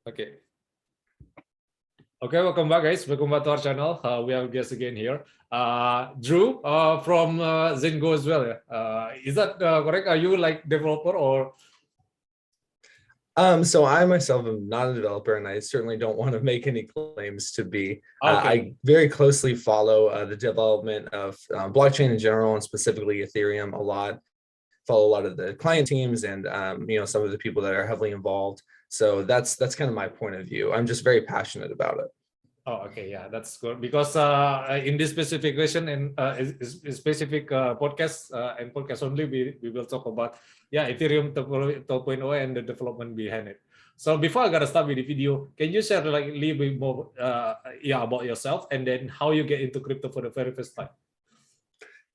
Okay. Okay, welcome back, guys. Welcome back to our channel. We have guests again here. Drew from ZenGO as well. Is that correct? Are you like developer or? So I myself am not a developer, and I certainly don't want to make any claims to be. Okay. I very closely follow the development of blockchain in general, and specifically Ethereum a lot. Follow a lot of the client teams and some of the people that are heavily involved. So that's kind of my point of view. I'm just very passionate about it. Oh, okay, yeah, that's good because in this specific question and specific podcast and podcast only, we will talk about Ethereum 2.0 and the development behind it. So before I gotta start with the video, can you share like a little bit more about yourself and then how you get into crypto for the very first time?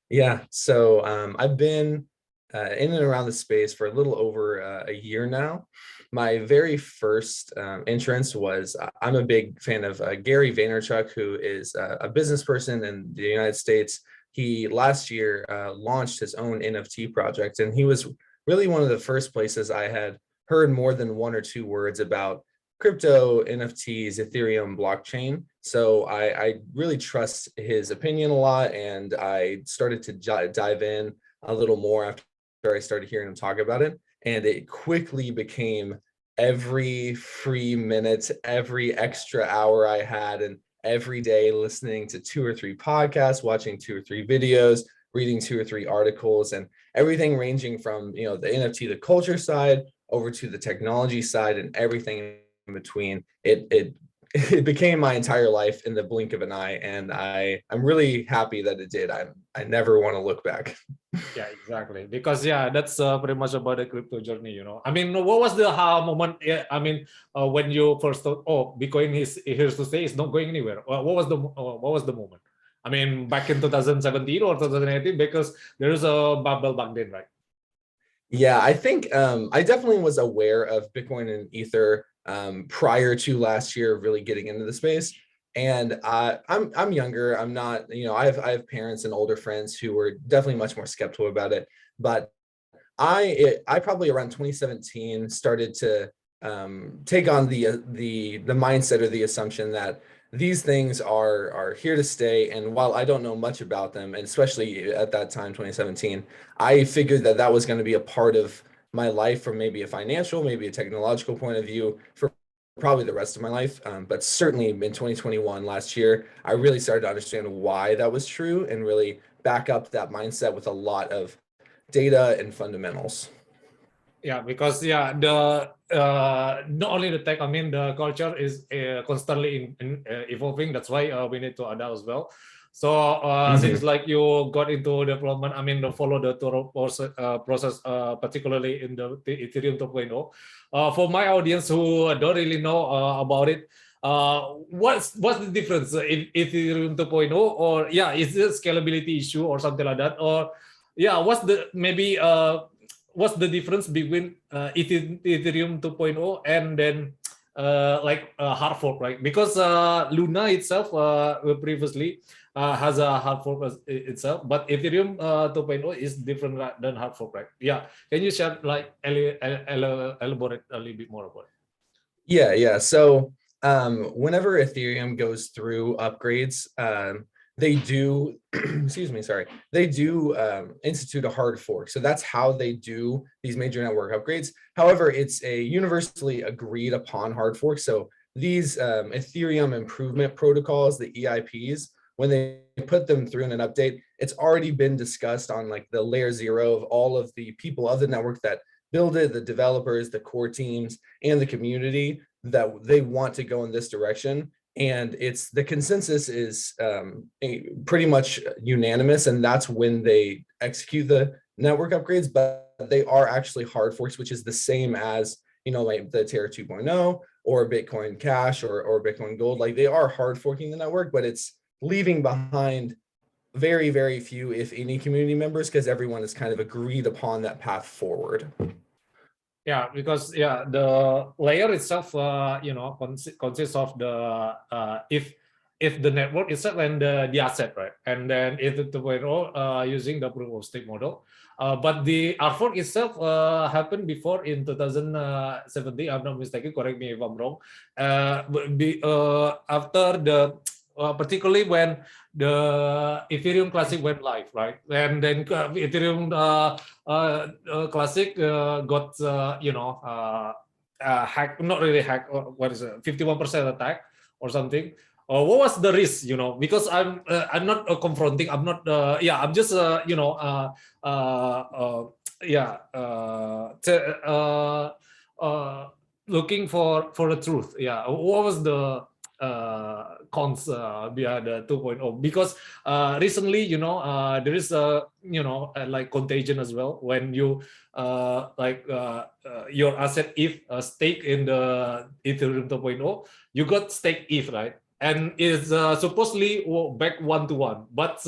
Yeah, so I've been in and around the space for a little over a year now. My very first entrance was, I'm a big fan of Gary Vaynerchuk, who is a business person in the United States. He last year launched his own NFT project, and he was really one of the first places I had heard more than one or two words about crypto, NFTs, Ethereum, blockchain. So I really trust his opinion a lot, and I started to dive in a little more after I started hearing him talk about it. And it quickly became every free minute, every extra hour I had, and every day listening to 2 or 3 podcasts, watching 2 or 3 videos, reading 2 or 3 articles, and everything ranging from the NFT, the culture side, over to the technology side, and everything in between. It became my entire life in the blink of an eye, and I'm really happy that it did. I never want to look back. Yeah, exactly. Because that's pretty much about the crypto journey. I mean, what was the aha moment? Yeah, I mean, when you first thought, oh, Bitcoin is here to stay, it's not going anywhere. What was the moment? I mean, back in 2017 or 2018, because there was a bubble back then, right? Yeah, I think I definitely was aware of Bitcoin and Ether prior to last year really getting into the space. And I'm younger. I'm not, I have parents and older friends who were definitely much more skeptical about it. But I probably around 2017 started to take on the mindset or the assumption that these things are here to stay. And while I don't know much about them, and especially at that time, 2017, I figured that that was going to be a part of my life from maybe a financial, maybe a technological point of view for probably the rest of my life. But certainly in 2021, last year, I really started to understand why that was true and really back up that mindset with a lot of data and fundamentals. Yeah, because the not only the tech, I mean the culture is constantly evolving. That's why we need to adapt as well. So since like you got into development, I mean follow the Toro process, particularly in the Ethereum 2.0. For my audience who don't really know about it, what's the difference in Ethereum 2.0, or is it a scalability issue or something like that, or what's the maybe what's the difference between Ethereum 2.0 and then Hardfork, right? Because Luna itself previously has a Hardfork itself, but Ethereum 2.0 is different than Hardfork, right? Yeah, can you share like elaborate a little bit more about it? Yeah. So whenever Ethereum goes through upgrades, they do, excuse me, sorry, they do institute a hard fork. So that's how they do these major network upgrades. However, it's a universally agreed upon hard fork. So these Ethereum improvement protocols, the EIPs, when they put them through in an update, it's already been discussed on like the layer 0 of all of the people of the network that build it, the developers, the core teams, and the community, that they want to go in this direction. And it's the consensus is pretty much unanimous, and that's when they execute the network upgrades. But they are actually hard forks, which is the same as like the Terra 2.0 or Bitcoin Cash or Bitcoin Gold. Like they are hard forking the network, but it's leaving behind very, very few, if any, community members, because everyone has kind of agreed upon that path forward. Yeah, because the layer itself, consists of the if the network itself and the asset, right? And then ETH 2.0 using the proof of stake model. But the Hardfork itself happened before in 2017. I'm not mistaken. Correct me if I'm wrong. After the particularly when the Ethereum Classic went live, right? And then Ethereum Classic got hacked, not really hacked. What is it? 51% attack or something. What was the risk? Because I'm not confronting. I'm not. I'm just looking for the truth. Yeah, what was the cons behind the 2.0? Because recently, there is like contagion as well when you your asset ETH stake in the Ethereum 2.0, you got stake ETH, right? And is supposedly back 1-to-1, but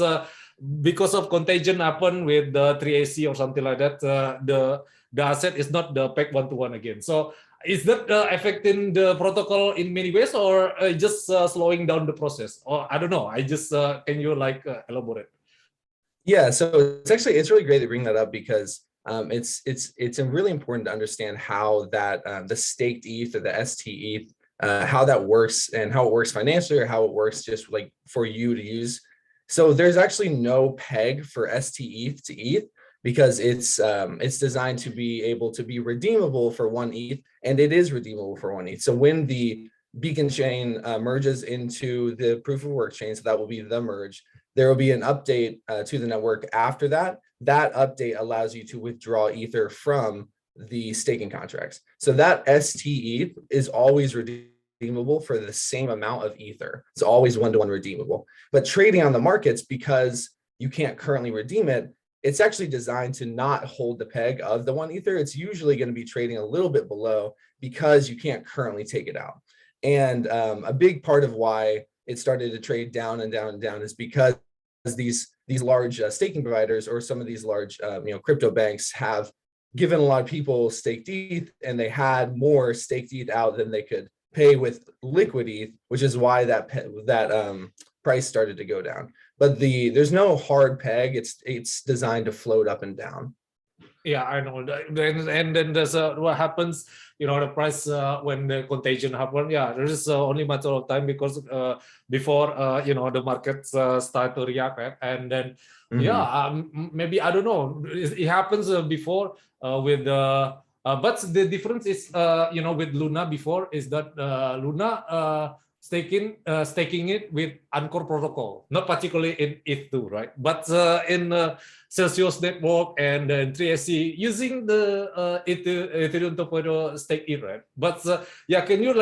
because of contagion happened with the 3AC or something like that, the asset is not the back 1-to-1 again. So is that affecting the protocol in many ways, or just slowing down the process? Or I don't know. I just can you elaborate? Yeah, so it's really great to bring that up because it's really important to understand how that the staked ETH or the stETH, how that works and how it works financially, or how it works just like for you to use. So there's actually no peg for stETH to ETH because it's designed to be able to be redeemable for 1 ETH, and it is redeemable for 1 ETH. So when the beacon chain merges into the proof of work chain, so that will be the merge, there will be an update to the network after that. That update allows you to withdraw Ether from the staking contracts. So that stETH is always redeemable for the same amount of Ether. It's always 1-to-1 redeemable. But trading on the markets, because you can't currently redeem it, it's actually designed to not hold the peg of the 1 Ether. It's usually going to be trading a little bit below because you can't currently take it out. And a big part of why it started to trade down and down and down is because these large staking providers, or some of these large crypto banks, have given a lot of people staked ETH, and they had more staked ETH out than they could pay with liquid ETH, which is why that price started to go down. But there's no hard peg. It's designed to float up and down. Yeah, I know. And then there's what happens, the price when the contagion happened. Yeah, there is only matter of time because before the markets start to react, right? And then maybe I don't know. It happens before with but the difference is with Luna before is that Luna staking it with Anchor protocol, not particularly in ETH2, right? But in Celsius network and then 3SC using the Ethereum 2.0 stake ETH, right? But can you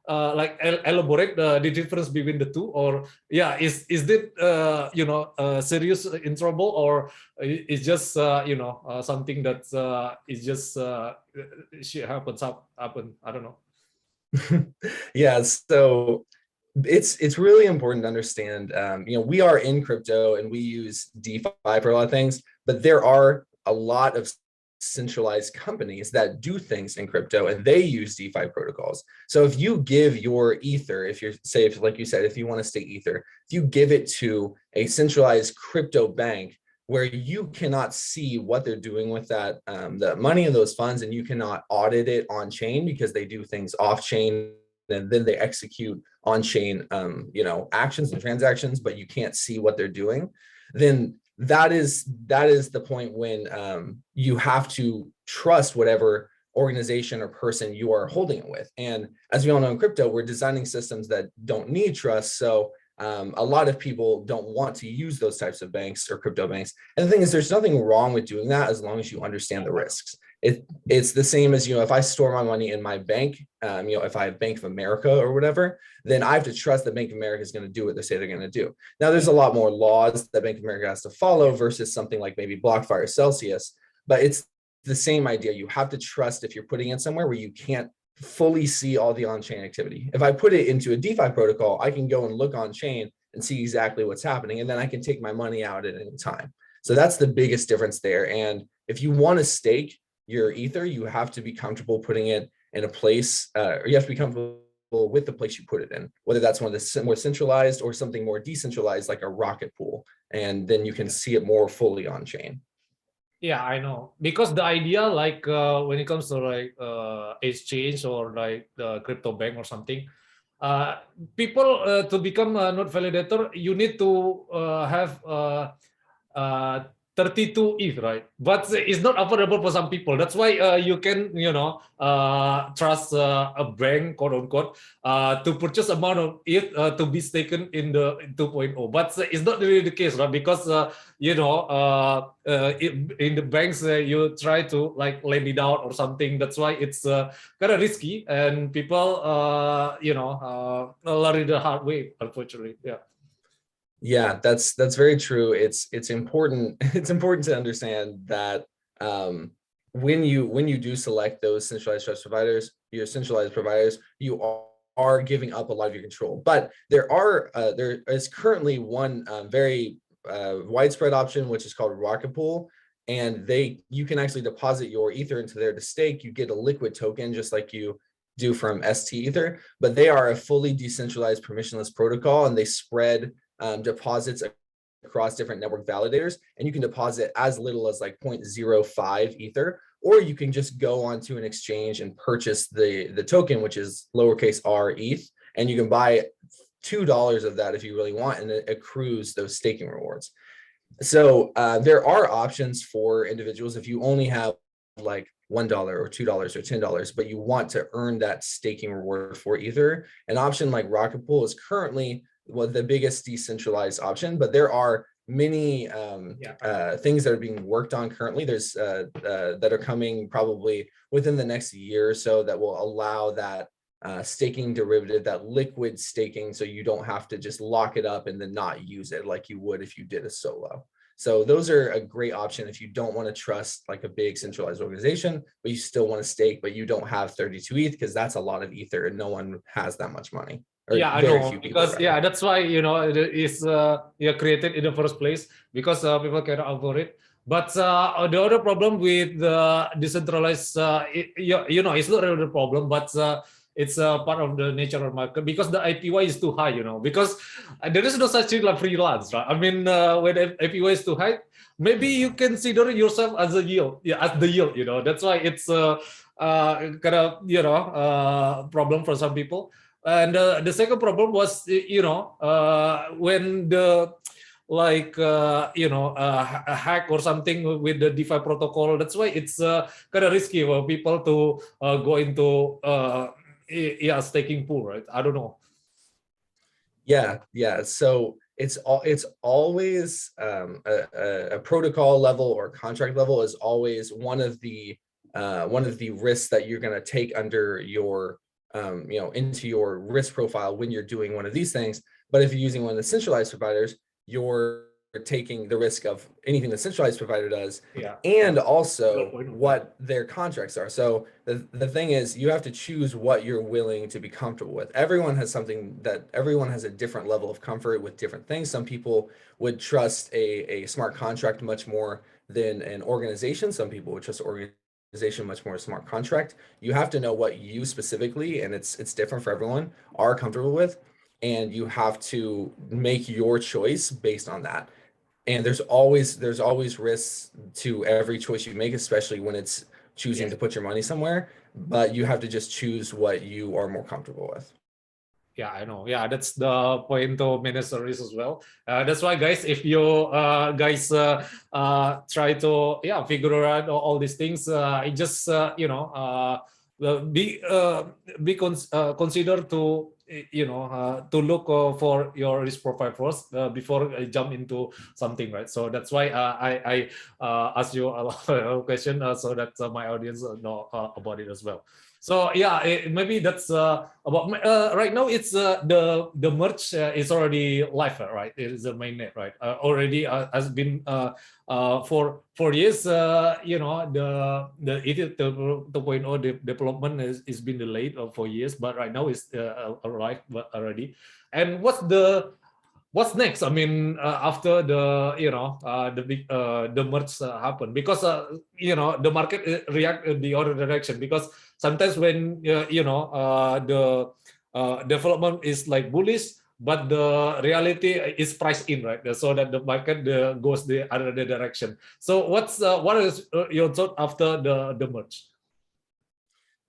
elaborate the difference between the two, or is it serious in trouble, or it's just something that is just shit happen? I don't know. Yeah, so it's really important to understand, we are in crypto and we use DeFi for a lot of things, but there are a lot of centralized companies that do things in crypto and they use DeFi protocols. So if you give your Ether, like you said, if you want to stake Ether, if you give it to a centralized crypto bank where you cannot see what they're doing with that, the money in those funds, and you cannot audit it on chain because they do things off chain and then they execute on-chain actions and transactions, but you can't see what they're doing, then that is the point when you have to trust whatever organization or person you are holding it with. And as we all know, in crypto, we're designing systems that don't need trust. So a lot of people don't want to use those types of banks or crypto banks. And the thing is, there's nothing wrong with doing that as long as you understand the risks. It's the same as, if I store my money in my bank, if I have Bank of America or whatever, then I have to trust that Bank of America is going to do what they say they're going to do. Now, there's a lot more laws that Bank of America has to follow versus something like maybe BlockFi or Celsius, but it's the same idea. You have to trust if you're putting it somewhere where you can't fully see all the on-chain activity. If I put it into a DeFi protocol, I can go and look on-chain and see exactly what's happening, and then I can take my money out at any time. So that's the biggest difference there. And if you want to stake your Ether, you have to be comfortable putting it in a place, or you have to be comfortable with the place you put it in, whether that's one that's more centralized or something more decentralized, like a rocket pool. And then you can see it more fully on chain. Yeah, I know. Because the idea, like when it comes to like exchange or like the crypto bank or something, people to become a node validator, you need to have uh, 32 ETH, right? But it's not affordable for some people. That's why you can, trust a bank, quote unquote, to purchase amount of ETH to be staken in the 2.0. But it's not really the case, right? Because in the banks you try to like lend it out or something. That's why it's kind of risky, and people learn it the hard way, unfortunately. Yeah, that's very true. It's important it's important to understand that when you do select those centralized trust providers, your centralized providers, you are giving up a lot of your control. But there is currently one very widespread option, which is called Rocket Pool, and you can actually deposit your Ether into there to stake. You get a liquid token just like you do from stETH, but they are a fully decentralized permissionless protocol, and they spread deposits across different network validators, and you can deposit as little as like 0.05 Ether, or you can just go onto an exchange and purchase the token, which is lowercase r ETH, and you can buy $2 of that if you really want, and it accrues those staking rewards. So there are options for individuals if you only have like $1 or $2 or $10, but you want to earn that staking reward for Ether. An option like Rocket Pool is currently the biggest decentralized option, but there are many things that are being worked on currently. There's that are coming probably within the next year or so that will allow that staking derivative, that liquid staking, so you don't have to just lock it up and then not use it like you would if you did a solo. So those are a great option if you don't want to trust like a big centralized organization, but you still want to stake, but you don't have 32 ETH, because that's a lot of Ether and no one has that much money. Yeah, I know, because that's why it is created in the first place, because people cannot afford it. But the other problem with the decentralized, it's not really a problem, but it's part of the nature of market, because the APY is too high, because there is no such thing like freelance, right? I mean, when APY is too high, maybe you consider yourself as a yield, as the yield, That's why it's kind of, problem for some people. And the second problem was, when the a hack or something with the DeFi protocol. That's why it's kind of risky for people to go into staking pool, right? I don't know. Yeah. So it's always a protocol level or contract level is always one of the risks that you're going to take under your into your risk profile when you're doing one of these things. But if you're using one of the centralized providers, you're taking the risk of anything the centralized provider does, and also what their contracts are. So the thing is, you have to choose what you're willing to be comfortable with. Everyone has a different level of comfort with different things. Some people would trust a smart contract much more than an organization. Some people would trust organization much more smart contract. You have to know what you specifically, and it's different for everyone, are comfortable with, and you have to make your choice based on that. And there's always risks to every choice you make, especially when it's choosing to put your money somewhere, but you have to just choose what you are more comfortable with. Yeah, I know. Yeah, that's the point to manage the risk as well. That's why, guys, if you guys try to figure out all these things, it just consider to to look for your risk profile first before I jump into something, right? So that's why I asked you a lot of questions so that my audience know about it as well. So maybe that's about right now. It's the merge is already live, right? It is the mainnet, right? Already has been for 4 years. The ETH 2.0 development is been delayed for years, but right now it's arrived already. And what's next? I mean, after the the merge happened, because the market react in the other direction, because sometimes when development is like bullish, but the reality is priced in, right? So that the market goes the other direction. So what is your thought after the merge?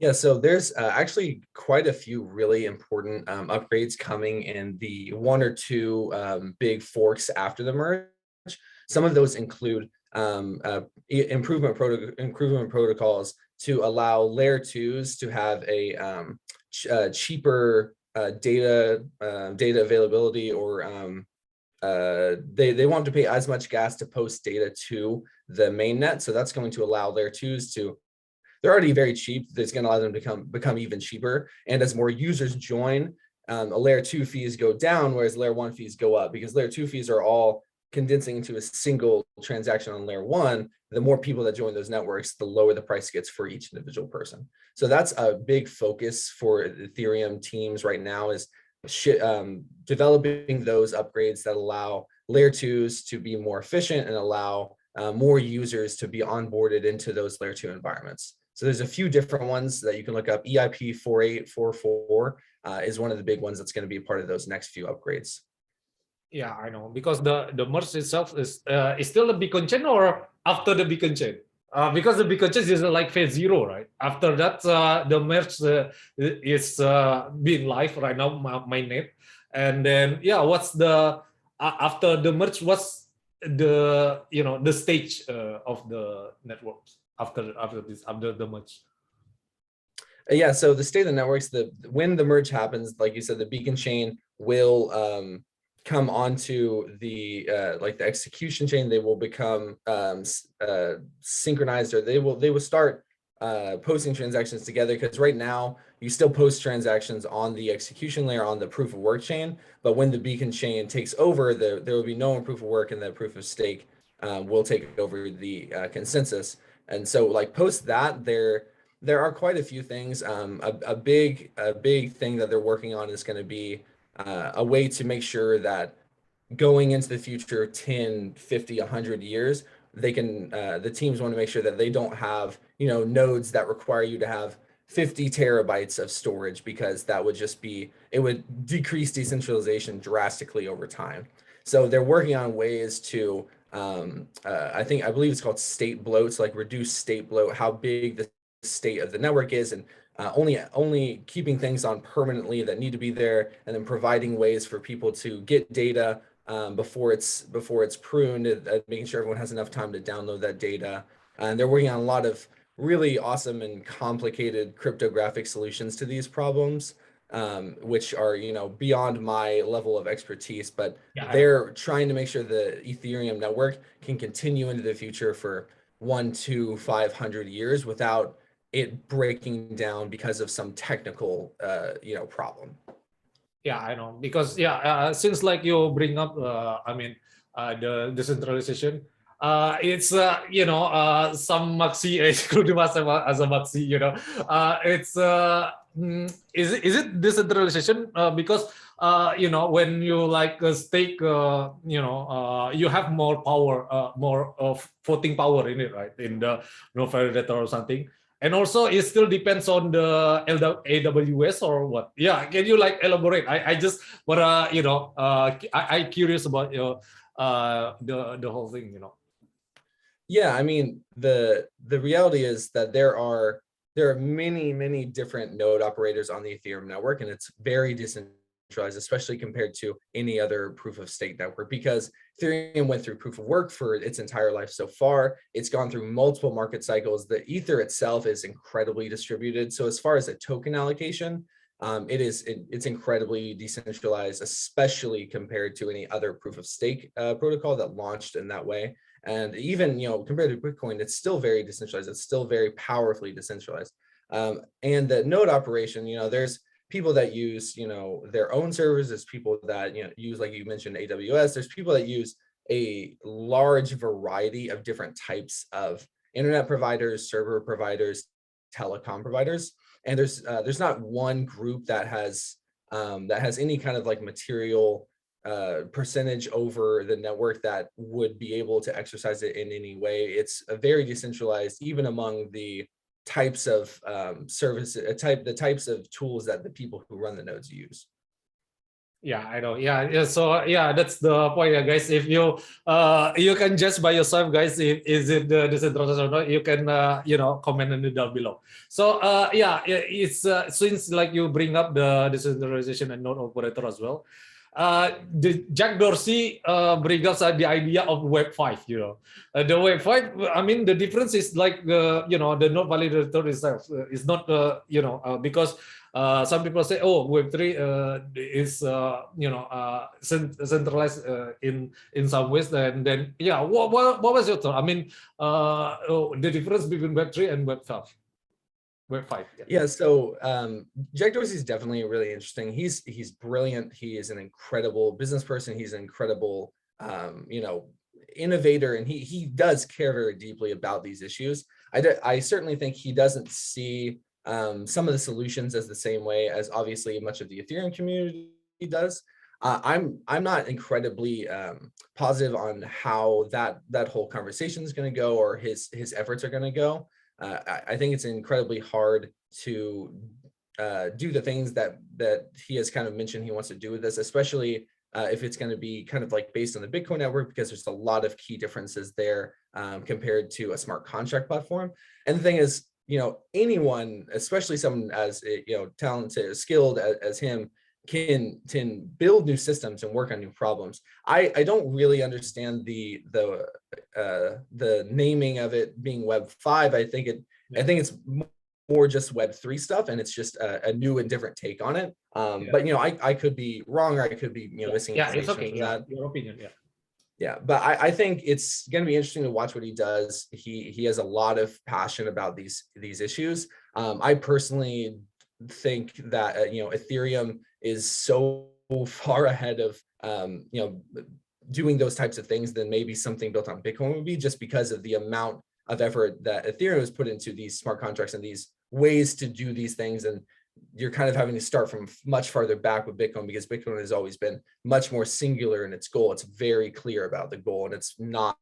Yeah, so there's actually quite a few really important upgrades coming in the one or two big forks after the merge. Some of those include improvement protocols to allow layer twos to have a cheaper data availability, or they want to pay as much gas to post data to the mainnet. So that's going to allow layer twos to, they're already very cheap. That's going to allow them to become even cheaper. And as more users join, layer 2 fees go down, whereas layer 1 fees go up, because layer 2 fees are all condensing into a single transaction on layer 1. The more people that join those networks, the lower the price gets for each individual person. So that's a big focus for Ethereum teams right now, is developing those upgrades that allow layer 2s to be more efficient and allow more users to be onboarded into those layer 2 environments. So there's a few different ones that you can look up. EIP 4844 is one of the big ones that's going to be a part of those next few upgrades. Yeah, I know, because the merge itself is still a beacon chain, or after the beacon chain? Because the beacon chain is like phase 0, right? After that, the merge is being live right now, mainnet. And then, yeah, what's the after the merge? What's the the stage of the networks after the merge? Yeah, so the state of the networks, when the merge happens, like you said, the beacon chain will come onto the like the execution chain. They will become synchronized, or they will start posting transactions together, because right now you still post transactions on the execution layer on the proof of work chain, but when the beacon chain takes over, there will be no proof of work, and the proof of stake will take over the consensus. And so like post that, there are quite a few things. A big thing that they're working on is going to be a way to make sure that going into the future 10, 50, 100 years, they can the teams want to make sure that they don't have nodes that require you to have 50 terabytes of storage, because that would just be, it would decrease decentralization drastically over time. So they're working on ways to I believe it's called state bloat, so like reduce state bloat, how big the state of the network is, and only keeping things on permanently that need to be there, and then providing ways for people to get data before it's pruned, making sure everyone has enough time to download that data. And they're working on a lot of really awesome and complicated cryptographic solutions to these problems, which are beyond my level of expertise, but Yeah, they're trying to make sure the Ethereum network can continue into the future for 1 to 500 years without it breaking down because of some technical problem. Yeah, I know, because since like you bring up, the decentralization, it's some maxi including myself as a maxi, it's is it decentralization because when you like stake, you have more power, more of voting power in it, right? In the no validator or something. And also, it still depends on the AWS or what? Yeah, can you like elaborate? I just wanna, I curious about the whole thing, Yeah, I mean, the reality is that there are many different node operators on the Ethereum network, and it's very decentralized, especially compared to any other proof of stake network, because Ethereum went through proof of work for its entire life so far. It's gone through multiple market cycles. The Ether itself is incredibly distributed. So as far as a token allocation, it's incredibly decentralized, especially compared to any other proof of stake protocol that launched in that way. And even compared to Bitcoin, it's still very decentralized. It's still very powerfully decentralized. And the node operation, there's people that use their own servers. There's people that use, like you mentioned, AWS. There's people that use a large variety of different types of internet providers, server providers, telecom providers. And there's not one group that has any kind of like material percentage over the network that would be able to exercise it in any way. It's a very decentralized, even among the types of the types of tools that the people who run the nodes use. Yeah, I know. Yeah. So yeah, that's the point, yeah, guys. If you you can judge by yourself, guys, if is it the decentralized or not, you can comment in the down below. So yeah, it's since like you bring up the decentralization and node operator as well. The Jack Dorsey brings up the idea of Web 5. The Web 5. I mean, the difference is like the the node validator itself is not because some people say, oh, Web3 is centralized in some ways, and then yeah, what was your thought? I mean, the difference between Web3 and Web 5. Web 5. Yeah, so Jack Dorsey is definitely really interesting. He's brilliant. He is an incredible business person. He's an incredible innovator, and he does care very deeply about these issues. I certainly think he doesn't see some of the solutions as the same way as obviously much of the Ethereum community does. I'm not incredibly positive on how that whole conversation is going to go, or his efforts are going to go. I think it's incredibly hard to do the things that he has kind of mentioned he wants to do with this, especially if it's going to be kind of like based on the Bitcoin network, because there's a lot of key differences there compared to a smart contract platform. And the thing is, anyone, especially someone as talented, skilled as him, can build new systems and work on new problems. I don't really understand the naming of it being Web 5. I think it's more just Web 3 stuff, and it's just a new and different take on it. But I could be wrong, or I could be missing information. It's okay. From that. Your opinion. Yeah, but I think it's going to be interesting to watch what he does. He has a lot of passion about these issues. I personally think that Ethereum is so far ahead of doing those types of things than maybe something built on Bitcoin would be, just because of the amount of effort that Ethereum has put into these smart contracts and these ways to do these things. And you're kind of having to start from much farther back with Bitcoin, because Bitcoin has always been much more singular in its goal. It's very clear about the goal, and it's not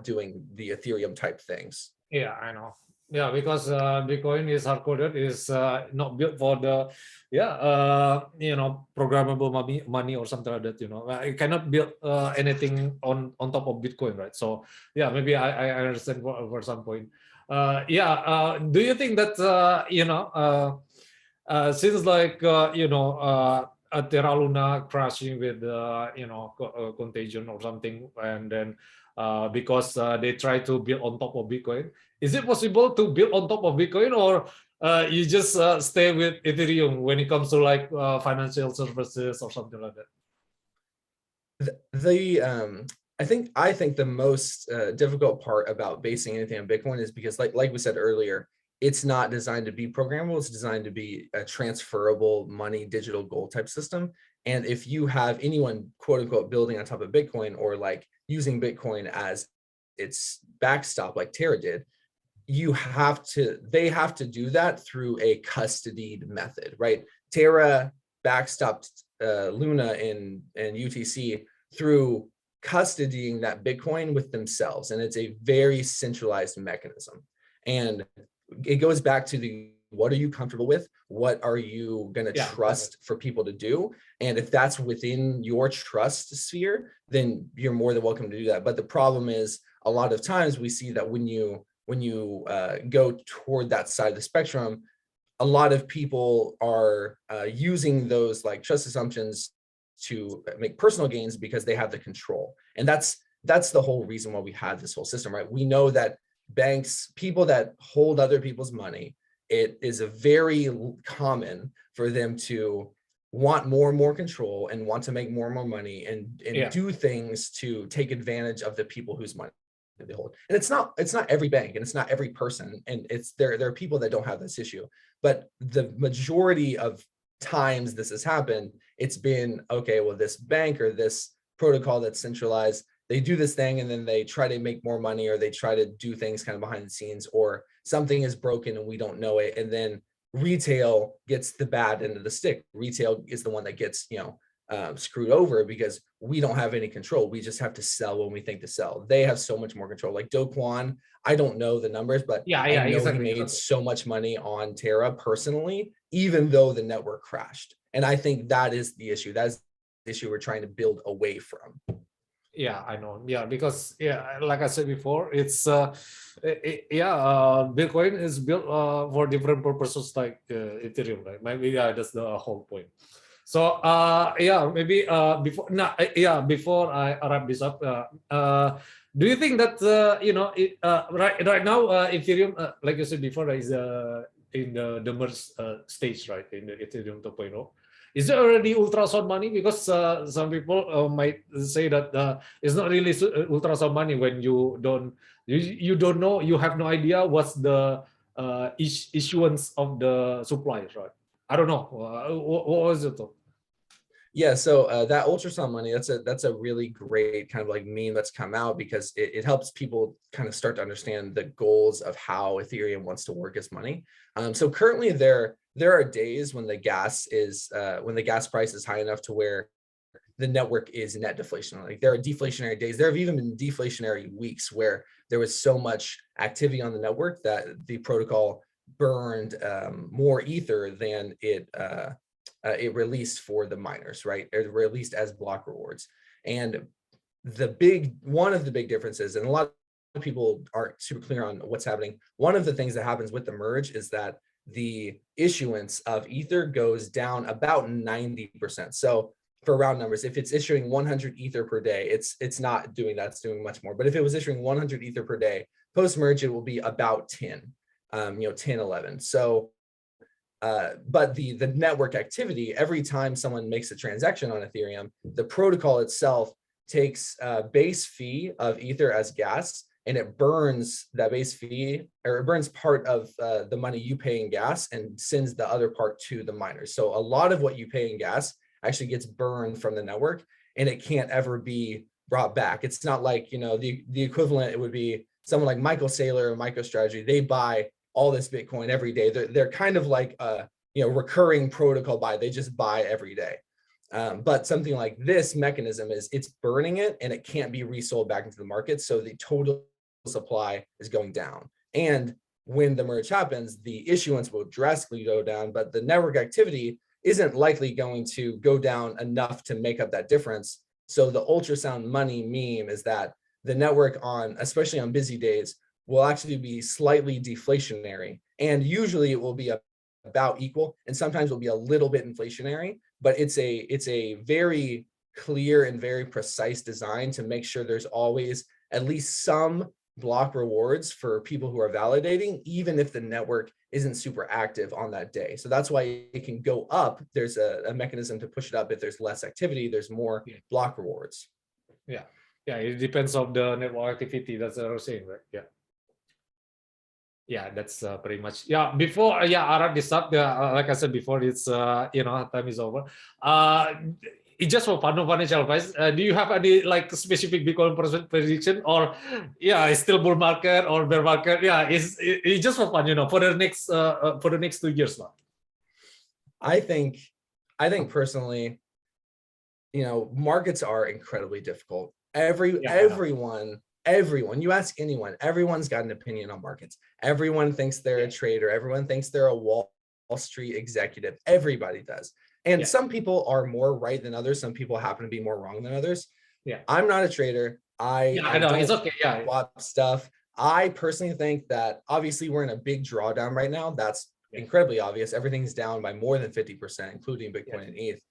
doing the Ethereum type things. Yeah, I know. Yeah, because Bitcoin is hard-coded, is not built for the programmable money or something like that. You cannot build anything on top of Bitcoin, right? So yeah, maybe I understand for some point. Do you think that since like Terra Luna crashing with contagion or something, and then because they try to build on top of Bitcoin, is it possible to build on top of Bitcoin, or you just stay with Ethereum when it comes to like financial services or something like that? I think the most difficult part about basing anything on Bitcoin is because, like we said earlier, it's not designed to be programmable. It's designed to be a transferable money digital gold type system. And if you have anyone quote unquote building on top of Bitcoin, or like using Bitcoin as its backstop like Terra did, they have to do that through a custodied method, right? Terra backstopped Luna and UTC through custodying that Bitcoin with themselves. And it's a very centralized mechanism. And it goes back to what are you comfortable with? What are you going to trust for people to do? And if that's within your trust sphere, then you're more than welcome to do that. But the problem is, a lot of times we see that when you go toward that side of the spectrum, a lot of people are using those like trust assumptions to make personal gains because they have the control. And that's the whole reason why we have this whole system, right? We know that banks, people that hold other people's money, it is a very common for them to want more and more control and want to make more and more money and do things to take advantage of the people whose money they hold. And it's not every bank, and it's not every person, and there are people that don't have this issue, but the majority of times this has happened, it's been, okay, well, this bank or this protocol that's centralized, they do this thing and then they try to make more money, or they try to do things kind of behind the scenes, or something is broken and we don't know it. And then retail gets the bad end of the stick. Retail is the one that gets, screwed over because we don't have any control. We just have to sell when we think to sell. They have so much more control. Like Do Kwon, I don't know the numbers, but I know exactly. he made so much money on Terra personally, even though the network crashed. And I think that is the issue. That's the issue we're trying to build away from. Yeah, I know. Yeah, because like I said before, it's Bitcoin is built for different purposes like Ethereum, right? Maybe that's the whole point. So maybe before I wrap this up, do you think that right now Ethereum, like you said before, is in the merge stage, right, in the Ethereum 2.0? Is there already ultrasound money? Because some people might say that it's not really ultrasound money when you don't know, you have no idea what's the issuance of the supplies, right? I don't know. What was it? Yeah, so that ultrasound money, that's a really great kind of like meme that's come out because it helps people kind of start to understand the goals of how Ethereum wants to work as money. So currently there are days when the gas price is high enough to where the network is net deflationary. Like there are deflationary days. There have even been deflationary weeks where there was so much activity on the network that the protocol burned more ether than it released for the miners, right? It released as block rewards. And one of the big differences, and a lot of people aren't super clear on what's happening. One of the things that happens with the merge is that the issuance of ether goes down about 90%. So for round numbers, if it's issuing 100 ether per day, it's not doing that, it's doing much more. But if it was issuing 100 ether per day, post merge, it will be about 10, 10, 11. So but the network activity, every time someone makes a transaction on Ethereum, the protocol itself takes a base fee of ether as gas, and it burns that base fee, or it burns part of the money you pay in gas and sends the other part to the miners. So a lot of what you pay in gas actually gets burned from the network, and it can't ever be brought back. It's not like, the equivalent, it would be someone like Michael Saylor or MicroStrategy. They buy all this Bitcoin every day. They're kind of like a recurring protocol buy. They just buy every day. But something like this mechanism it's burning it, and it can't be resold back into the market. So the total supply is going down. And when the merge happens, the issuance will drastically go down, but the network activity isn't likely going to go down enough to make up that difference. So the ultrasound money meme is that the network especially on busy days, will actually be slightly deflationary. And usually it will be about equal, and sometimes will be a little bit inflationary, but it's a very clear and very precise design to make sure there's always at least some block rewards for people who are validating, even if the network isn't super active on that day. So that's why it can go up. There's a mechanism to push it up. If there's less activity, there's more block rewards. Yeah, it depends on the network activity. That's what I was saying, right? Yeah, that's pretty much. Yeah, before I wrap this up, like I said before, it's time is over. It's just for financial advice. Do you have any like specific Bitcoin prediction, or it's still bull market or bear market? Yeah, it's just for fun, for the next 2 years now. I think personally, markets are incredibly difficult. Everyone, you ask anyone, everyone's got an opinion on markets. Everyone thinks they're a trader. Everyone thinks they're a Wall Street executive. Everybody does. And some people are more right than others. Some people happen to be more wrong than others. I'm not a trader. I know it's okay. Swap stuff. I personally think that obviously we're in a big drawdown right now. That's incredibly obvious. Everything's down by more than 50%, including Bitcoin and ETH.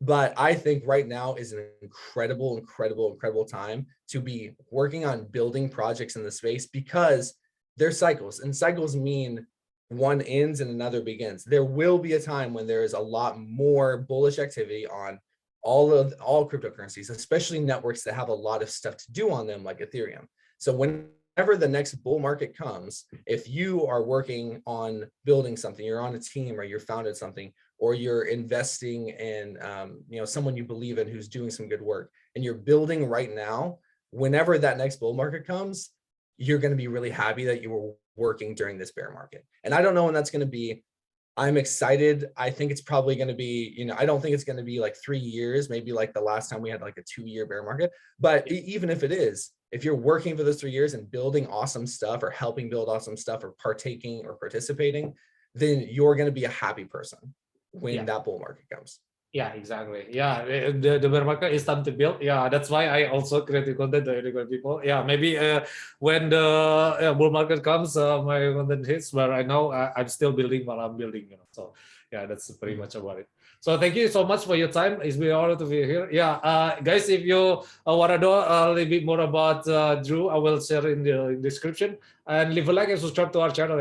But I think right now is an incredible time to be working on building projects in the space, because there's cycles, and cycles mean one ends and another begins. There will be a time when there is a lot more bullish activity on all cryptocurrencies, especially networks that have a lot of stuff to do on them, like Ethereum. So whenever the next bull market comes, if you are working on building something, you're on a team, or you're founded something, or you're investing in someone you believe in who's doing some good work, and you're building right now, whenever that next bull market comes, you're going to be really happy that you were working during this bear market. And I don't know when that's going to be. I'm excited. I think it's probably going to be, I don't think it's going to be like 3 years, maybe like the last time we had like a 2-year bear market. But even if it is, if you're working for those 3 years and building awesome stuff or helping build awesome stuff or partaking or participating, then you're going to be a happy person when that bull market comes. Yeah, exactly. Yeah, the bear market is time to build. Yeah, that's why I also create content to educate people. Yeah, maybe when the bull market comes, my content hits, where I know I'm still building while I'm building. So yeah, that's pretty much about it. So thank you so much for your time. It's been an honor to be here. Yeah, guys, if you want to know a little bit more about Drew, I will share in the description, and leave a like and subscribe to our channel.